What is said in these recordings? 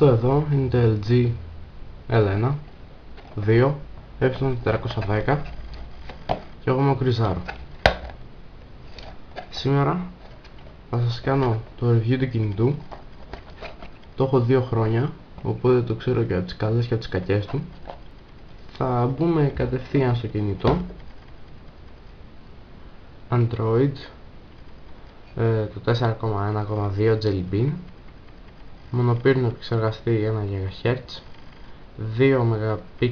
Αυτό εδώ είναι το LG L1 2 E410 και εγώ είμαι ο Κρυζάρο. Σήμερα θα σας κάνω το review του κινητού. Το έχω 2 χρόνια, οπότε το ξέρω και από τις καλές και από τις κακές του. Θα μπούμε κατευθείαν στο κινητό. Android, το 4.1.2 Jelly Bean, μονοπύρινο επεξεργαστή 1 GHz, 2 MP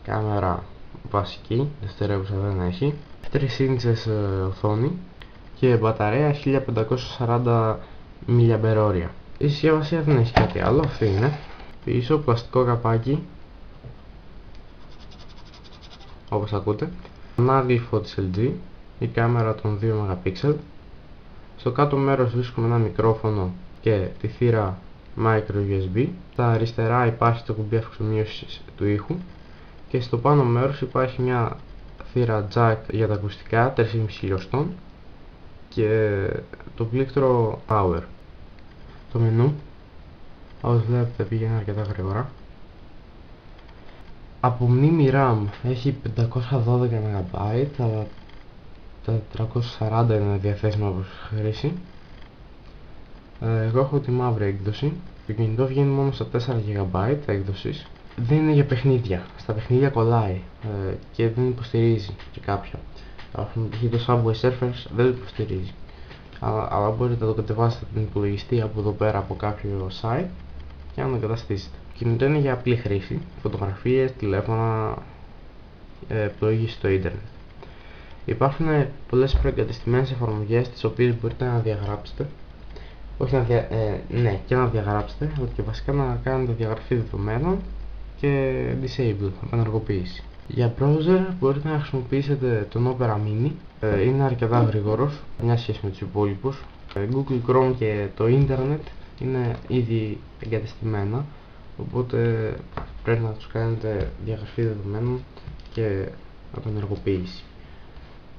κάμερα βασική, δευτερεύουσα δεν έχει, 3 ίντσες οθόνη και μπαταρία 1540 mAh. Η συσκευασία δεν έχει κάτι άλλο, αυτή είναι. Πίσω πλαστικό καπάκι, όπως ακούτε. Ανάδειφο της LG, η κάμερα των 2 MP. Στο κάτω μέρος βρίσκουμε ένα μικρόφωνο και τη θύρα micro USB. Στα αριστερά υπάρχει το κουμπί αυξομοίωσης του ήχου και στο πάνω μέρος υπάρχει μια θύρα jack για τα ακουστικά 3,5 χιλιοστών και το πλήκτρο power. Το μενού, όπως βλέπετε, πήγαινε αρκετά γρήγορα. Από μνήμη RAM έχει 512 MB, τα 440 είναι διαθέσιμα προς χρήση. Εγώ έχω τη μαύρη έκδοση. Το κινητό βγαίνει μόνο στα 4 GB έκδοσης. Δεν είναι για παιχνίδια. Στα παιχνίδια κολλάει και δεν υποστηρίζει και κάποια. Το Subway Surfers δεν το υποστηρίζει. Αλλά μπορείτε να το κατεβάσετε από τον υπολογιστή από εδώ πέρα από κάποιο site και να το εγκαταστήσετε. Το κινητό είναι για απλή χρήση. Φωτογραφίες, τηλέφωνα, πλοήγηση στο ίντερνετ. Υπάρχουν πολλές προεγκατεστημένες εφαρμογές τις οποίες μπορείτε να διαγράψετε. Όχι ναι, και να διαγράψετε, αλλά και βασικά να κάνετε διαγραφή δεδομένων και disable, απενεργοποίηση. Για browser μπορείτε να χρησιμοποιήσετε τον Opera Mini, είναι αρκετά γρήγορος, μια σχέση με τους υπόλοιπους. Google Chrome και το ίντερνετ είναι ήδη εγκατεστημένα, οπότε πρέπει να τους κάνετε διαγραφή δεδομένων και απενεργοποίηση.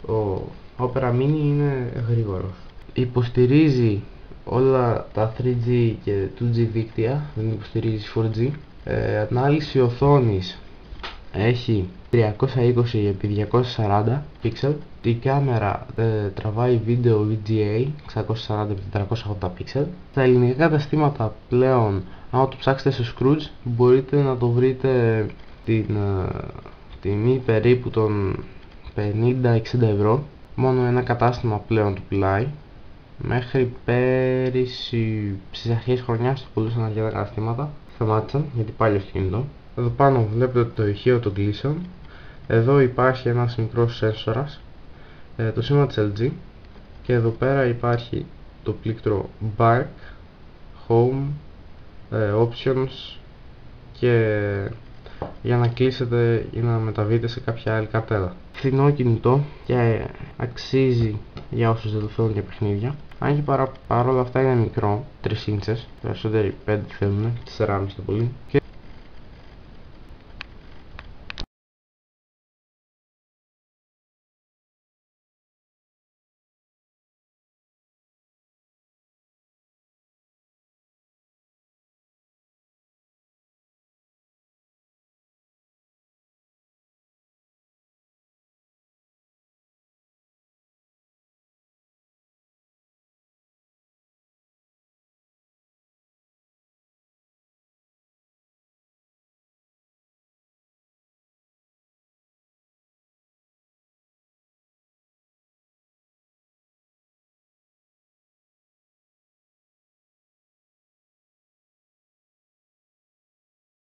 Ο Opera Mini είναι γρήγορος. Υποστηρίζει όλα τα 3G και 2G δίκτυα, δεν υποστηρίζει 4G. Ανάλυση οθόνης έχει 320x240 pixel. Η κάμερα τραβάει βίντεο VGA 640x480 pixel. Τα ελληνικά καταστήματα πλέον, αν το ψάξετε στο Scrooge, μπορείτε να το βρείτε την τιμή περίπου των 50-60 ευρώ. Μόνο ένα κατάστημα πλέον του πουλάει. Μέχρι πέρυσι στις αρχές χρονιάς το πουλούσαν αρκετά καταστήματα. Σταμάτησαν γιατί πάλι στο κινητό. Εδώ πάνω βλέπετε το ηχείο των κλήσεων. Εδώ υπάρχει ένας μικρός σένσορας, το σήμα της LG, και εδώ πέρα υπάρχει το πλήκτρο Back, Home, Options και για να κλείσετε ή να μεταβείτε σε κάποια άλλη καρτέλα. Φθηνό κινητό και αξίζει για όσους δεν το θέλουν για παιχνίδια. Αν και παρόλα αυτά είναι μικρό, 3 ίντσες, περισσότεροι 5 θέλουν, 4,5 το πολύ. Και